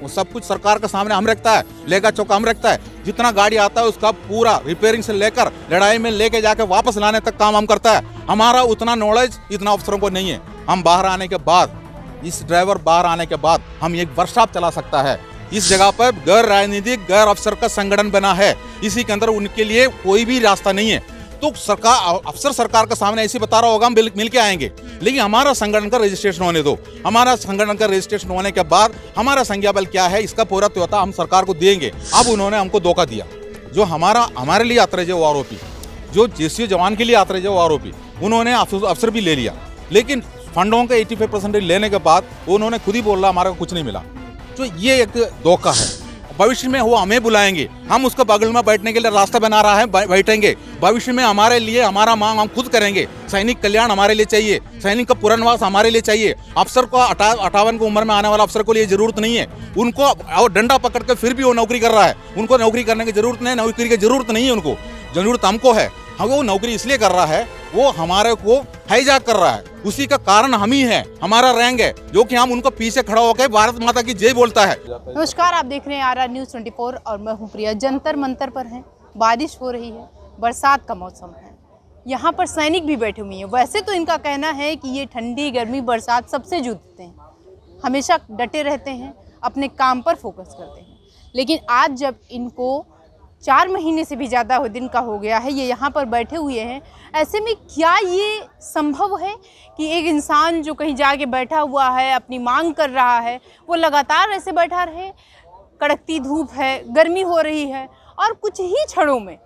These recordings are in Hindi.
वो सब कुछ सरकार के सामने हम रखता है, लेगा चौका हम रखता है। जितना गाड़ी आता है उसका पूरा रिपेयरिंग से लेकर लड़ाई में लेके जाके वापस लाने तक काम हम करता है। हमारा उतना नॉलेज इतना अफसरों को नहीं है। हम बाहर आने के बाद, इस ड्राइवर बाहर आने के बाद हम एक वर्कशॉप चला सकता है। इस जगह पर गैर राजनीतिक गैर अफसर का संगठन बना है, इसी के अंदर उनके लिए कोई भी रास्ता नहीं है। तो सरकार अफसर सरकार के सामने ऐसे बता रहा होगा हम मिल के आएंगे, लेकिन हमारा संगठन का रजिस्ट्रेशन होने दो। हमारा संगठन का रजिस्ट्रेशन होने के बाद हमारा संज्ञा बल क्या है इसका पूरा त्योता हम सरकार को देंगे। अब उन्होंने हमको धोखा दिया। जो हमारे लिए यात्रा जो आरोपी, जो जेसीओ जवान के लिए यात्रा जो आरोपी, उन्होंने अफसर भी ले लिया, लेकिन फंडों का 85% लेने के बाद उन्होंने खुद ही बोला हमारे को कुछ नहीं मिला। तो ये एक धोखा है। भविष्य में वो हमें बुलाएंगे, हम उसका बगल में बैठने के लिए रास्ता बना रहा है, बैठेंगे। भविष्य में हमारे लिए हमारा मांग हम खुद करेंगे। सैनिक कल्याण हमारे लिए चाहिए, सैनिक का पुनर्वास हमारे लिए चाहिए। अफसर को 58 की उम्र में आने वाला अफसर को लिए जरूरत नहीं है उनको, और डंडा पकड़ कर फिर भी वो नौकरी कर रहा है। उनको नौकरी करने की जरूरत नहीं, नौकरी की जरूरत नहीं है उनको, जरूरत हमको है। हम वो नौकरी इसलिए कर रहा है, वो हमारे को हाईजैक कर रहा है, उसी का कारण हम ही है, हमारा रैंक है, जो कि हम उनको पीछे खड़ा होकर भारत माता की जय बोलता है। नमस्कार, आप देख रहे हैं RR News 24 और मैं हूं प्रिया। जंतर मंतर पर हैं, बारिश हो रही है, बरसात का मौसम है, यहाँ पर सैनिक भी बैठे हुए हैं। वैसे तो इनका कहना है कि ये ठंडी गर्मी बरसात सबसे जूझते हैं, हमेशा डटे रहते हैं, अपने काम पर फोकस करते हैं। लेकिन आज जब इनको 4 महीने से भी ज़्यादा दिन का हो गया है, ये यहाँ पर बैठे हुए हैं, ऐसे में क्या ये संभव है कि एक इंसान जो कहीं जाके बैठा हुआ है, अपनी मांग कर रहा है, वो लगातार ऐसे बैठा रहे? कड़कती धूप है, गर्मी हो रही है और कुछ ही क्षणों में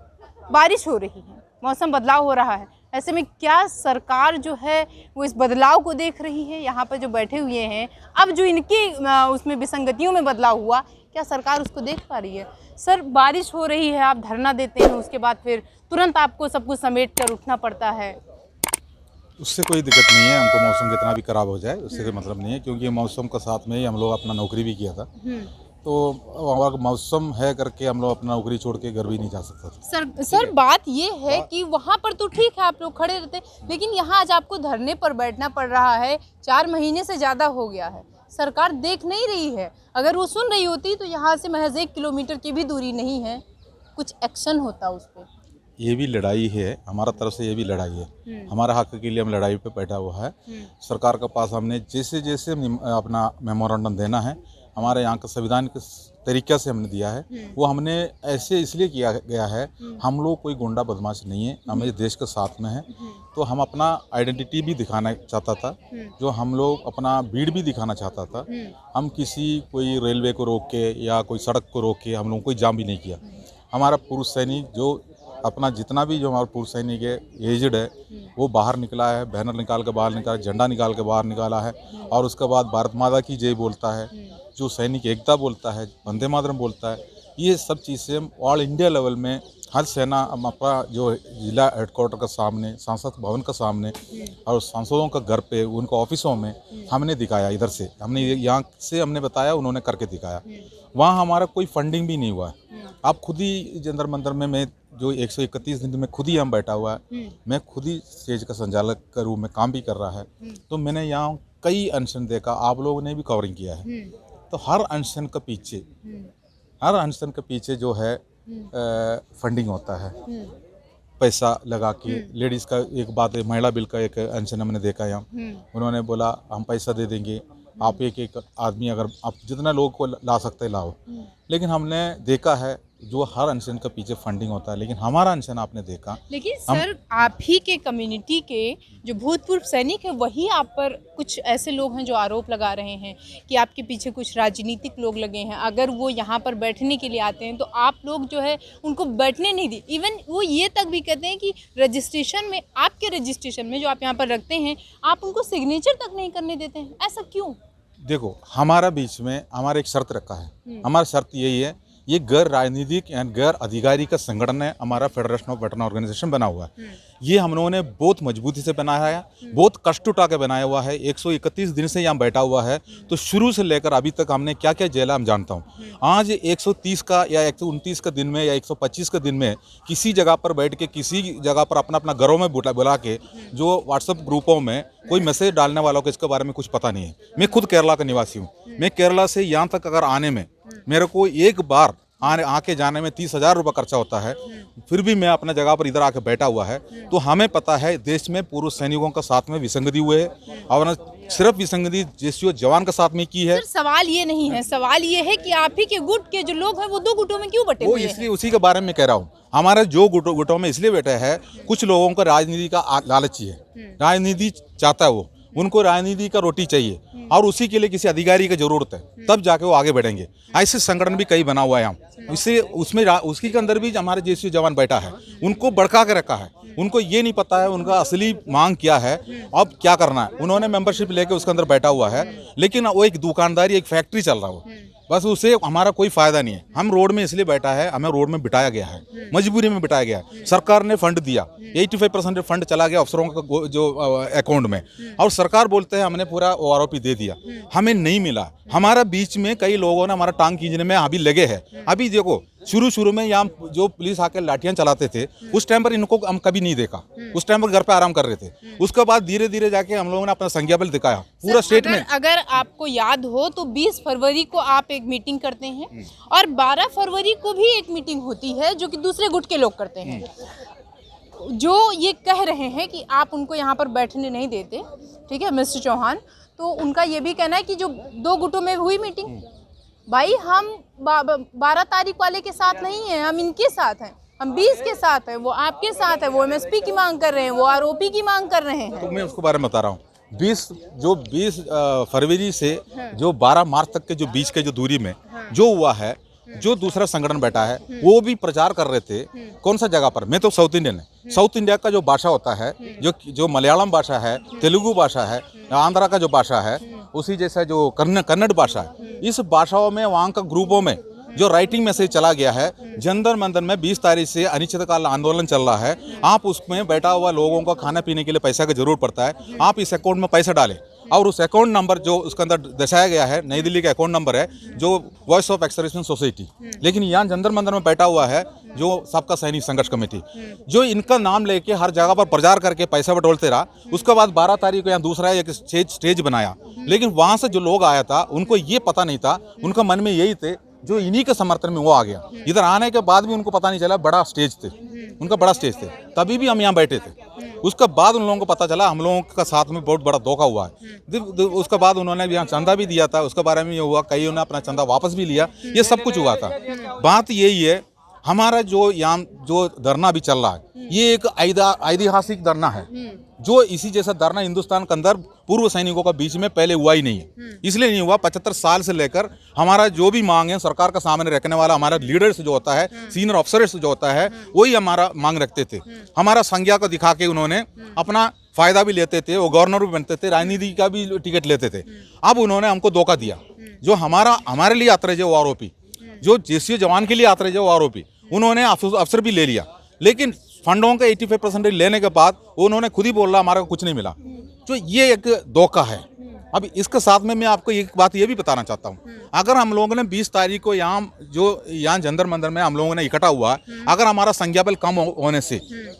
बारिश हो रही है, मौसम बदलाव हो रहा है। ऐसे में क्या सरकार जो है वो इस बदलाव को देख रही है? यहाँ पर जो बैठे हुए हैं, अब जो इनके उसमें विसंगतियों में बदलाव हुआ, क्या सरकार उसको देख पा रही है? सर, बारिश हो रही है, आप धरना देते हैं, उसके बाद फिर तुरंत आपको सब कुछ समेट कर उठना पड़ता है। उससे कोई दिक्कत नहीं है, हमको मौसम कितना भी खराब हो जाए उससे कोई मतलब नहीं है, क्योंकि मौसम का साथ में ही हम लोग अपना नौकरी भी किया था। तो अगर मौसम है करके हम लोग अपना नौकरी छोड़ के घर भी नहीं जा सकते। सर बात ये है कि वहाँ पर तो ठीक है, आप लोग खड़े रहते, लेकिन यहाँ आज आपको धरने पर बैठना पड़ रहा है। 4 महीने से ज़्यादा हो गया है, सरकार देख नहीं रही है। अगर वो सुन रही होती तो यहाँ से महज 1 किलोमीटर की भी दूरी नहीं है, कुछ एक्शन होता उस पर। ये भी लड़ाई है, हमारा तरफ से ये भी लड़ाई है, हमारा हक के लिए हम लड़ाई पे बैठा हुआ है। सरकार के पास हमने जैसे जैसे अपना मेमोरेंडम देना है, हमारे यहाँ का संविधान के तरीक़े से हमने दिया है, वो हमने ऐसे इसलिए किया गया है। हम लोग कोई गुंडा बदमाश नहीं है, हम इस देश के साथ में हैं, तो हम अपना आइडेंटिटी भी दिखाना चाहता था, जो हम लोग अपना भीड़ भी दिखाना चाहता था। हम किसी कोई रेलवे को रोक के या कोई सड़क को रोक के हम लोग कोई जाम भी नहीं किया। हमारा पुरुष सैनिक जो अपना जितना भी जो हमारा पुरुष सैनिक है, एजड है, वो बाहर निकला है, बैनर निकाल के बाहर निकाला, झंडा निकाल के बाहर निकाला है, और उसके बाद भारत माता की जय बोलता है, जो सैनिक एकता बोलता है, वंदे मातरम बोलता है। ये सब चीज़ें हम ऑल इंडिया लेवल में हर सेना अपना जो जिला हेडक्वार्टर का सामने, सांसद भवन का सामने और सांसदों का घर पे, उनके ऑफिसों में हमने दिखाया। इधर से हमने यहाँ से हमने बताया, उन्होंने करके दिखाया। वहाँ हमारा कोई फंडिंग भी नहीं हुआ है। आप खुद ही जंतर मंतर में मैं जो 131 दिन में खुद ही हम बैठा हुआ है, मैं खुद ही स्टेज का संचालक के रूप में काम भी कर रहा है। तो मैंने यहाँ कई अनशन देखा, आप लोगों ने भी कवरिंग किया है। तो हर अनशन के पीछे जो है फंडिंग होता है, पैसा लगा के। लेडीज़ का एक बात है, महिला बिल का एक अनशन हमने देखा यहाँ, उन्होंने बोला हम पैसा दे देंगे, आप एक आदमी अगर आप जितना लोगों को ला सकते लाओ। लेकिन हमने देखा है जो हर अनशन के पीछे फंडिंग होता है, लेकिन हमारा अनशन आपने देखा। लेकिन सर, आप ही के कम्युनिटी के जो भूतपूर्व सैनिक हैं, वही आप पर कुछ ऐसे लोग हैं जो आरोप लगा रहे हैं कि आपके पीछे कुछ राजनीतिक लोग लगे हैं। अगर वो यहाँ पर बैठने के लिए आते हैं तो आप लोग जो है उनको बैठने नहीं दी। इवन वो ये तक भी कहते हैं कि रजिस्ट्रेशन में, आपके रजिस्ट्रेशन में जो आप यहाँ पर रखते हैं, आप उनको सिग्नेचर तक नहीं करने देते हैं। ऐसा क्यों? देखो, हमारा बीच में हमारा एक शर्त रखा है। हमारा शर्त यही है, ये गैर राजनीतिक एंड गैर अधिकारी का संगठन है। हमारा फेडरेशन ऑफ वेटरन ऑर्गेनाइजेशन बना हुआ है। ये हम लोगों ने बहुत मजबूती से बनाया है, बहुत कष्ट उठा के बनाया हुआ है। 131 दिन से यहाँ बैठा हुआ है। तो शुरू से लेकर अभी तक हमने क्या क्या झेला हम जानता हूँ। आज 130 का या 129 का दिन में या 125 के दिन में किसी जगह पर बैठ के किसी जगह पर अपना अपना घरों में बुला के जो व्हाट्सएप ग्रुपों में कोई मैसेज डालने वालों को इसके बारे में कुछ पता नहीं है। मैं खुद केरला का निवासी हूँ। मैं केरला से यहाँ तक अगर आने में मेरे को एक बार आके जाने में 30,000 रुपये खर्चा होता है, फिर भी मैं अपना जगह पर इधर आके बैठा हुआ है। तो हमें पता है देश में पूर्व सैनिकों का साथ में विसंगति हुए है और सिर्फ विसंगति जेसीओ जवान का साथ में की है। सर, सवाल ये नहीं है, सवाल ये है कि आप ही के गुट के जो लोग हैं वो दो गुटों में क्यों बटे वो हुए हैं? इसलिए उसी के बारे में कह रहा हूँ। हमारे जो गुटों में इसलिए बैठे हैं, कुछ लोगों को राजनीति का लालची है, राजनीति चाहता है, वो उनको राजनीति का रोटी चाहिए और उसी के लिए किसी अधिकारी की जरूरत है, तब जाके वो आगे बढ़ेंगे। ऐसे संगठन भी कई बना हुआ है यहाँ। इससे उसमें उसके के अंदर भी हमारे जेसीओ जवान बैठा है, उनको भड़का के रखा है। उनको ये नहीं पता है उनका असली मांग क्या है, अब क्या करना है। उन्होंने मेंबरशिप लेके उसके अंदर बैठा हुआ है, लेकिन वो एक दुकानदारी, एक फैक्ट्री चल रहा है, बस उससे हमारा कोई फायदा नहीं है। हम रोड में इसलिए बैठा है, हमें रोड में बिठाया गया है, मजबूरी में बिठाया गया है। सरकार ने फंड दिया, 85% फंड चला गया अफसरों का जो अकाउंट में, और सरकार बोलते हैं हमने पूरा ओआरओपी दे दिया, हमें नहीं मिला। हमारा बीच में कई लोगों ने हमारा टांग खींचने में अभी लगे हैं। अभी देखो शुरू में यहाँ जो पुलिस आकर लाठियां चलाते थे, उस टाइम पर इनको हम कभी नहीं देखा। उस टाइम पर घर पे आराम कर रहे थे। उसके बाद धीरे धीरे जाके हम लोगों ने अपना संज्ञाबल दिखाया पूरा स्टेट में। अगर आपको याद हो तो 20 फरवरी को आप एक मीटिंग करते हैं और 12 फरवरी को भी एक मीटिंग होती है जो कि दूसरे गुट के लोग करते हैं, जो ये कह रहे हैं कि आप उनको यहाँ पर बैठने नहीं देते। ठीक है मिस्टर चौहान, तो उनका ये भी कहना है कि जो दो गुटों में हुई मीटिंग, भाई हम 12 तारीख वाले के साथ नहीं हैं, हम इनके साथ हैं, हम 20 के साथ हैं, वो आपके साथ है, वो एमएसपी की मांग कर रहे हैं, वो आरओपी की मांग कर रहे हैं। तो मैं उसके बारे में बता रहा हूँ। 20 फरवरी से जो 12 मार्च तक के जो बीच के जो दूरी में जो हुआ है, जो दूसरा संगठन बैठा है वो भी प्रचार कर रहे थे। कौन सा जगह पर? मैं तो साउथ इंडियन है। साउथ इंडिया का जो भाषा होता है, जो मलयालम भाषा है, तेलुगु भाषा है, आंध्रा का जो भाषा है, उसी जैसा जो कन्नड़ भाषा है, इस भाषाओं में वहाँ का ग्रुपों में जो राइटिंग मैसेज चला गया है, जंतर मंतर में 20 तारीख से अनिश्चितकाल आंदोलन चल रहा है। आप उसमें बैठा हुआ लोगों को खाने पीने के लिए पैसा की जरूरत पड़ता है, आप इस अकाउंट में पैसा डालें, और उस अकाउंट नंबर जो उसके अंदर दर्शाया गया है, नई दिल्ली का अकाउंट नंबर है, जो voice of ex serviceman society, लेकिन यहाँ जंतर मंतर में बैठा हुआ है जो सबका सैनिक संघर्ष कमेटी, जो इनका नाम लेके हर जगह पर प्रचार करके पैसा बटोरते रहा। उसके बाद 12 तारीख को यहाँ दूसरा एक स्टेज बनाया, लेकिन वहाँ से जो लोग आया था उनको ये पता नहीं था, उनका मन में यही थे, जो इन्हीं के समर्थन में वो आ गया। इधर आने के बाद भी उनको पता नहीं चला, बड़ा स्टेज थे उनका, बड़ा स्टेज थे, तभी भी हम यहाँ बैठे थे। उसके बाद उन लोगों को पता चला हम लोगों का साथ में बहुत बड़ा धोखा हुआ है। उसके बाद उन्होंने यहाँ चंदा भी दिया था, उसके बारे में ये हुआ, कईयों ने अपना चंदा वापस भी लिया, ये सब कुछ हुआ था। बात यही है, हमारा जो यहाँ जो धरना भी चल रहा है, ये एक ऐतिहासिक धरना है, जो इसी जैसा धरना हिंदुस्तान के अंदर पूर्व सैनिकों का बीच में पहले हुआ ही नहीं है। इसलिए नहीं हुआ, 75 साल से लेकर हमारा जो भी मांग है सरकार का सामने रखने वाला हमारा लीडर्स जो होता है, सीनियर ऑफिसर्स जो होता है, वही हमारा मांग रखते थे। हमारा संज्ञा को दिखा के उन्होंने अपना फायदा भी लेते थे, वो गवर्नर भी बनते थे, राजनीति का भी टिकट लेते थे। अब उन्होंने हमको धोखा दिया। जो हमारे लिए आते रहे वो आरोपी, जो जेसीओ जवान के लिए आते रहे वो आरोपी, उन्होंने अफसर भी ले लिया, लेकिन फंडों का 85% लेने के बाद उन्होंने खुद ही बोला हमारा कुछ नहीं मिला। तो ये एक धोखा है। अब इसके साथ में मैं आपको एक बात ये भी बताना चाहता हूँ, अगर हम लोगों ने 20 तारीख को यहाँ जंतर मंतर में हम लोगों ने इकट्ठा हुआ, अगर हमारा संज्ञाबल कम होने से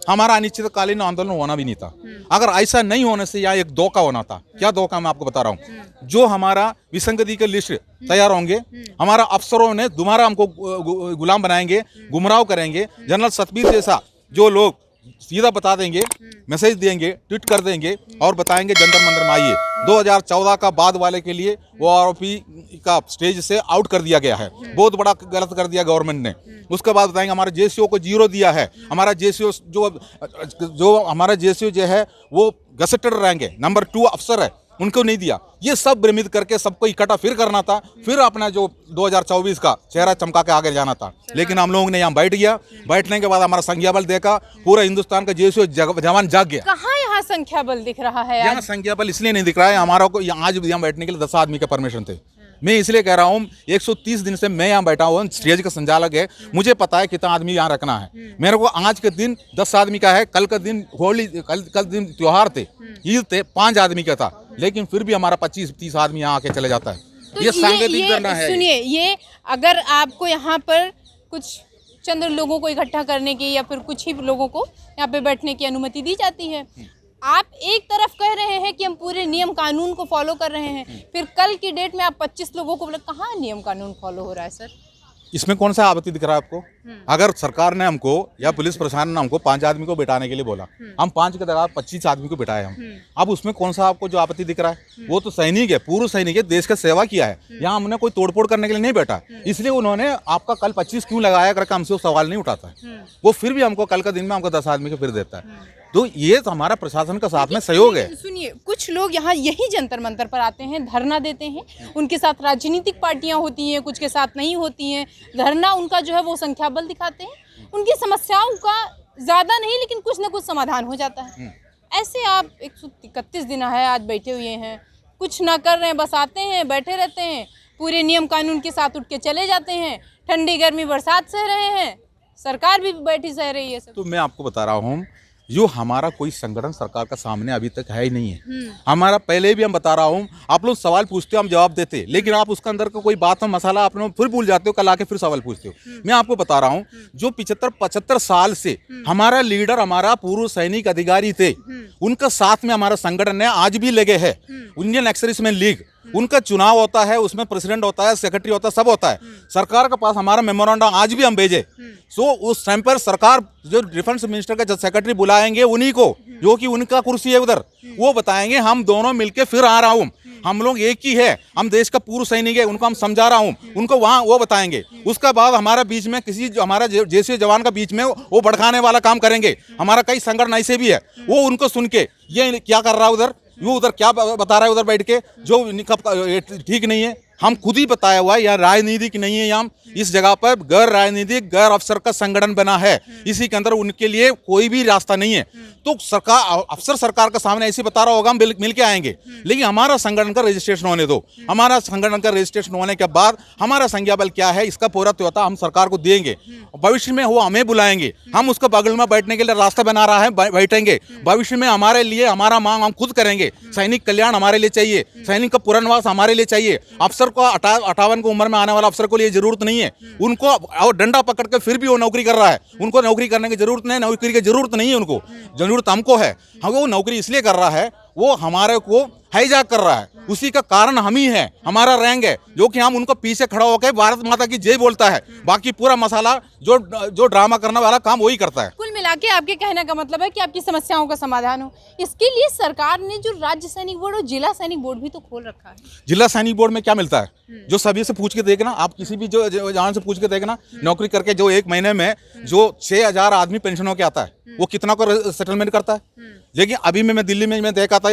हमारा अनिश्चितकालीन आंदोलन होना भी नहीं था। अगर ऐसा नहीं होने से यहाँ एक धोखा होना था। क्या धोखा मैं आपको बता रहा हूँ, जो हमारा विसंगति के लिस्ट तैयार होंगे, हमारा अफसरों ने दोबारा हमको गुलाम बनाएंगे, गुमराह करेंगे। जनरल सतबीर जैसा जो लोग सीधा बता देंगे, मैसेज देंगे, ट्वीट कर देंगे और बताएंगे जंतर मंतर में आइए। 2014 का बाद वाले के लिए वो आरोपी का स्टेज से आउट कर दिया गया है, बहुत बड़ा गलत कर दिया गवर्नमेंट ने। उसके बाद बताएंगे हमारे जेसीओ को 0 दिया है, हमारा जेसीओ जो हमारा जेसीओ जो है वो गसेटेड रैंक है, नंबर 2 अफसर है, उनको नहीं दिया। ये सब भ्रमित करके सबको इकट्ठा फिर करना था, फिर अपना जो 2024 का चेहरा चमका के आगे जाना था। लेकिन हम लोगों ने यहाँ बैठ गया, बैठने के बाद हमारा संख्या बल देखा, पूरा हिंदुस्तान का जेसीओ जवान जाग गया। कहाँ यहाँ संख्या बल दिख रहा है? यहाँ संख्या बल इसलिए नहीं दिख रहा है, हमारा को आज यहाँ बैठने के लिए 10 आदमी के परमिशन थे। मैं इसलिए कह रहा हूँ 130 दिन से मैं यहाँ बैठा हुआ, स्टेज का संचालक है, मुझे पता है कितना आदमी यहाँ रखना है। मेरे को आज के दिन 10 आदमी का है, कल का दिन होली, कल दिन त्योहार थे, ईद थे, 5 आदमी का था, लेकिन फिर भी हमारा 25-30 आदमी यहाँ आके चले जाता है। तो ये सांकेतिक करना है। सुनिए, ये अगर आपको यहाँ पर कुछ चंद लोगों को इकट्ठा करने की या फिर कुछ ही लोगों को यहाँ पे बैठने की अनुमति दी जाती है, आप एक तरफ कह रहे हैं कि हम पूरे नियम कानून को फॉलो कर रहे हैं, फिर कल की डेट में आप 25 लोगों को बोले, कहाँ नियम कानून फॉलो हो रहा है सर? इसमें कौन सा आपत्ति दिख रहा है आपको? अगर सरकार ने हमको या पुलिस प्रशासन ने हमको 5 आदमी को बिठाने के लिए बोला, हम 5 के जगह 25 आदमी को बिठाए हम, अब उसमें कौन सा आपको जो आपत्ति दिख रहा है? वो तो सैनिक है, पूर्व सैनिक है, देश का सेवा किया है, यहाँ हमने कोई तोड़फोड़ करने के लिए नहीं बैठा, इसलिए उन्होंने आपका कल 25 क्यों लगाया करके हमसे वो सवाल नहीं उठाता है। वो फिर भी हमको कल का दिन में हमको 10 आदमी को फिर देता है। तो ये तो हमारा प्रशासन का साथ में सहयोग है। सुनिए, कुछ लोग यहाँ यही जंतर मंतर पर आते हैं, धरना देते हैं, उनके साथ राजनीतिक पार्टियां होती हैं, कुछ के साथ नहीं होती हैं। धरना उनका जो है वो संख्या बल दिखाते हैं, उनकी समस्याओं का ज़्यादा नहीं लेकिन कुछ ना कुछ समाधान हो जाता है। ऐसे आप 131 दिन है आज बैठे हुए हैं, कुछ ना कर रहे हैं, बस आते हैं, बैठे रहते हैं, पूरे नियम कानून के साथ उठ के चले जाते हैं, ठंडी गर्मी बरसात सह रहे हैं, सरकार भी बैठी सह रही है सब। तो मैं आपको बता रहा हूँ, जो हमारा कोई संगठन सरकार का सामने अभी तक है ही नहीं है। हमारा पहले भी हम बता रहा हूँ, आप लोग सवाल पूछते हो, हम जवाब देते, लेकिन आप उसका अंदर का कोई बात हम मसाला आप लोग फिर भूल जाते हो, कल आके फिर सवाल पूछते हो। मैं आपको बता रहा हूँ, जो 75 साल से हमारा लीडर, हमारा पूर्व सैनिक अधिकारी थे, उनका साथ में हमारा संगठन है, आज भी लगे है। इंडियन एक्सर्विसमैन लीग, उनका चुनाव होता है, उसमें प्रेसिडेंट होता है, सेक्रेटरी होता है, सब होता है। सरकार के पास हमारा मेमोरेंडम आज भी हम भेजे। सो उस टाइम पर सरकार जो डिफेंस मिनिस्टर का जो सेक्रेटरी बुलाएंगे उन्हीं को, जो कि उनका कुर्सी है उधर, वो बताएंगे हम दोनों मिलके फिर आ रहा हूँ, हम लोग एक ही है, हम देश का पूर्व सैनिक है, उनको हम समझा रहा हूँ, उनको वहाँ वो बताएंगे। उसका बाद हमारा बीच में किसी हमारा जैसे जवान का बीच में वो भड़काने वाला काम करेंगे। हमारा कई संगठन ऐसे भी है, वो उनको सुन के ये क्या कर रहा है उधर, वो उधर क्या बता रहा है उधर बैठ के, जो ठीक नहीं है। हम खुद ही बताया हुआ है, यह राजनीतिक नहीं है, यहाँ इस जगह पर गैर राजनीतिक गैर अफसर का संगठन बना है, इसी के अंदर उनके लिए कोई भी रास्ता नहीं है। तो सरकार अफसर सरकार का सामने ऐसे बता रहा होगा, हम मिल के आएंगे, लेकिन हमारा संगठन का रजिस्ट्रेशन होने दो। हमारा संगठन का रजिस्ट्रेशन होने के बाद हमारा संज्ञा बल क्या है, इसका पूरा त्योता हम सरकार को देंगे। भविष्य में वो हमें बुलाएंगे, हम उसका बगल में बैठने के लिए रास्ता बना रहा है, बैठेंगे। भविष्य में हमारे लिए हमारा मांग हम खुद करेंगे। सैनिक कल्याण हमारे लिए चाहिए, सैनिक का पुनर्वास हमारे लिए चाहिए। अफसर को 58 की उम्र में आने वाला अफसर को लिए जरूरत नहीं है, उनको और डंडा पकड़ के फिर भी वो नौकरी कर रहा है, उनको नौकरी करने की जरूरत नहीं, नौकरी की जरूरत नहीं है, उनको जरूरत हमको है। हम वो नौकरी इसलिए कर रहा है, वो हमारे को हाईजैक कर रहा है, उसी का कारण हम ही है, हमारा रैंक है, जो कि हम उनको पीछे खड़ा होकर भारत माता की जय बोलता है। बाकी पूरा मसाला जो ड्रामा करने वाला काम वही करता है। कुल मिला के आपके कहने का मतलब है कि आपकी समस्याओं का समाधान हो, इसके लिए सरकार ने जो राज्य सैनिक बोर्ड और जिला सैनिक बोर्ड भी तो खोल रखा है। जिला सैनिक बोर्ड में क्या मिलता है, जो सभी से पूछ के देखना, आप किसी भी जो जवान से पूछ के देखना, नौकरी करके जो 1 महीने में जो 6000 आदमी पेंशन होके आता है, वो कितना को सेटलमेंट करता है। लेकिन अभी मैं दिल्ली में मैं देखा था,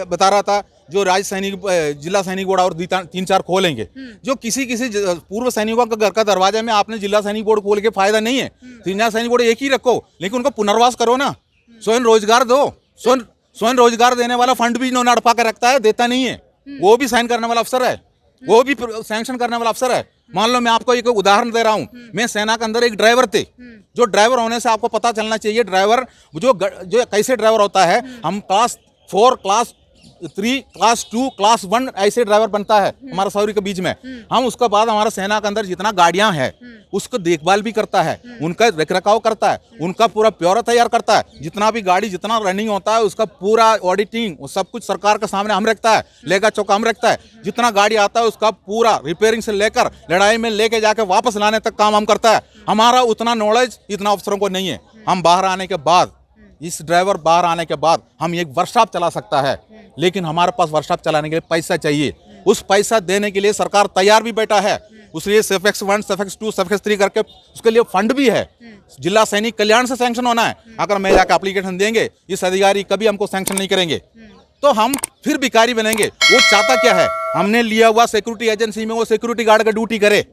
बता रहा था, जो राज्य सैनिक जिला सैनिक बोर्ड और 3-4 खोलेंगे, जो किसी पूर्व सैनिकों का घर का दरवाजा में आपने जिला सैनिक बोर्ड खोल के फायदा नहीं है। 3 सैनिक बोर्ड एक ही रखो, लेकिन उनको पुनर्वास करो ना, स्वयं रोजगार दो। स्वयं रोजगार देने वाला फंड भी इन्होंने अड़पा के रखता है, देता नहीं है। वो भी साइन करने वाला अफसर है, वो भी सैंक्शन करने वाला अफसर है। मान लो मैं आपको एक उदाहरण दे रहा हूँ, मैं सेना के अंदर एक ड्राइवर थे, जो ड्राइवर होने से आपको पता चलना चाहिए ड्राइवर जो कैसे ड्राइवर होता है। हम क्लास 4, क्लास 3, क्लास 2, क्लास 1 ऐसे ड्राइवर बनता है हमारा सौरी के बीच में। हम उसके बाद हमारा सेना के अंदर जितना गाड़ियां हैं उसको देखभाल भी करता है, उनका रखरखाव करता है, उनका पूरा ब्यौरा तैयार करता है। जितना भी गाड़ी जितना रनिंग होता है उसका पूरा ऑडिटिंग सब कुछ सरकार के सामने हम रखता है, लेगा चौका हम रखता है। जितना गाड़ी आता है उसका पूरा रिपेयरिंग से लेकर लड़ाई में लेके जाके वापस लाने तक काम हम करता है। हमारा उतना नॉलेज इतना अफसरों को नहीं है। हम बाहर आने के बाद, इस ड्राइवर बाहर आने के बाद हम एक वर्कशॉप चला सकता है, लेकिन हमारे पास वर्कशॉप चलाने के लिए पैसा चाहिए। उस पैसा देने के लिए सरकार तैयार भी बैठा है, उसलिए सेफेक्स 1, सेफेक्स 2, सेफेक्स 3 करके उसके लिए फंड भी है। जिला सैनिक कल्याण से सैंक्शन होना है। अगर मैं जाकर एप्लीकेशन देंगे, इस अधिकारी कभी हमको सैंक्शन नहीं करेंगे तो हम फिर भिखारी बनेंगे। वो चाहता क्या है, हमने लिया हुआ सिक्योरिटी एजेंसी में वो सिक्योरिटी गार्ड का ड्यूटी करे,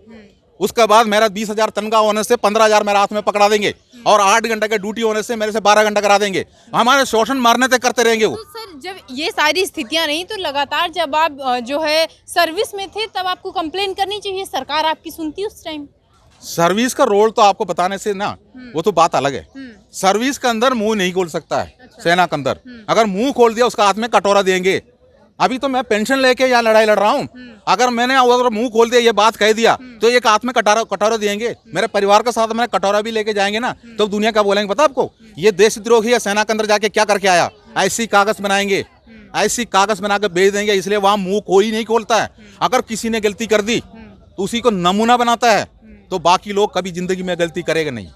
उसके बाद मेरा 20,000 तनख्वाह होने से 15,000 मेरे हाथ में पकड़ा देंगे और 8 घंटे के ड्यूटी होने से मेरे से 12 घंटा करा देंगे। हमारे शोषण मारने तक करते रहेंगे वो। तो सर जब ये सारी स्थितियां रही तो लगातार जब आप जो है सर्विस में थे तब आपको कंप्लेन करनी चाहिए, सरकार आपकी सुनती उस टाइम? सर्विस का रोल तो आपको बताने से ना, वो तो बात अलग है। सर्विस के अंदर मुंह नहीं खोल सकता है। अच्छा। सेना के अंदर अगर मुंह खोल दिया उसका हाथ में कटोरा देंगे। अभी तो मैं पेंशन लेके यहाँ लड़ाई लड़ रहा हूँ, अगर मैंने अगर मुंह खोल दिया ये बात कह दिया तो एक हाथ में कटोरा देंगे। मेरे परिवार के साथ मैंने कटोरा भी लेके जाएंगे ना, तो दुनिया क्या बोलेंगे पता आपको? ये देशद्रोही है, सेना के अंदर जाके क्या करके आया। ऐसी कागज बनाएंगे, ऐसी कागज बना के भेज देंगे, इसलिए वहां मुंह कोई नहीं खोलता है। अगर किसी ने गलती कर दी तो उसी को नमूना बनाता है, तो बाकी लोग कभी जिंदगी में गलती करेगा नहीं।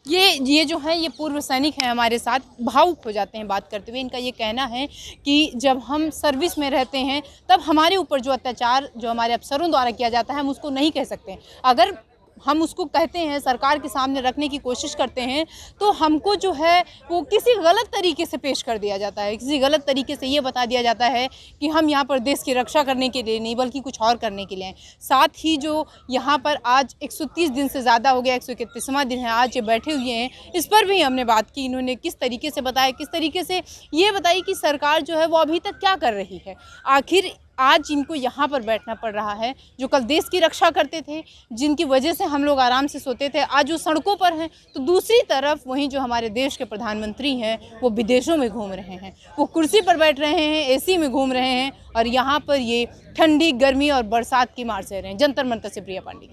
ये जो है ये पूर्व सैनिक हैं हमारे साथ, भावुक हो जाते हैं बात करते हुए। इनका ये कहना है कि जब हम सर्विस में रहते हैं तब हमारे ऊपर जो अत्याचार जो हमारे अफसरों द्वारा किया जाता है हम उसको नहीं कह सकते। अगर हम उसको कहते हैं, सरकार के सामने रखने की कोशिश करते हैं, तो हमको जो है वो किसी गलत तरीके से पेश कर दिया जाता है। किसी गलत तरीके से ये बता दिया जाता है कि हम यहाँ पर देश की रक्षा करने के लिए नहीं बल्कि कुछ और करने के लिए हैं। साथ ही जो यहाँ पर आज 130 दिन से ज़्यादा हो गया, 131वां दिन है आज ये बैठे हुए हैं, इस पर भी हमने बात की। इन्होंने किस तरीके से बताया, किस तरीके से ये बताई कि सरकार जो है वो अभी तक क्या कर रही है। आखिर आज इनको यहाँ पर बैठना पड़ रहा है, जो कल देश की रक्षा करते थे, जिनकी वजह से हम लोग आराम से सोते थे, आज वो सड़कों पर हैं। तो दूसरी तरफ वहीं जो हमारे देश के प्रधानमंत्री हैं वो विदेशों में घूम रहे हैं, वो कुर्सी पर बैठ रहे हैं, एसी में घूम रहे हैं और यहाँ पर ये ठंडी, गर्मी और बरसात की मार सह रहे हैं। जंतर मंतर से प्रिया पांडे।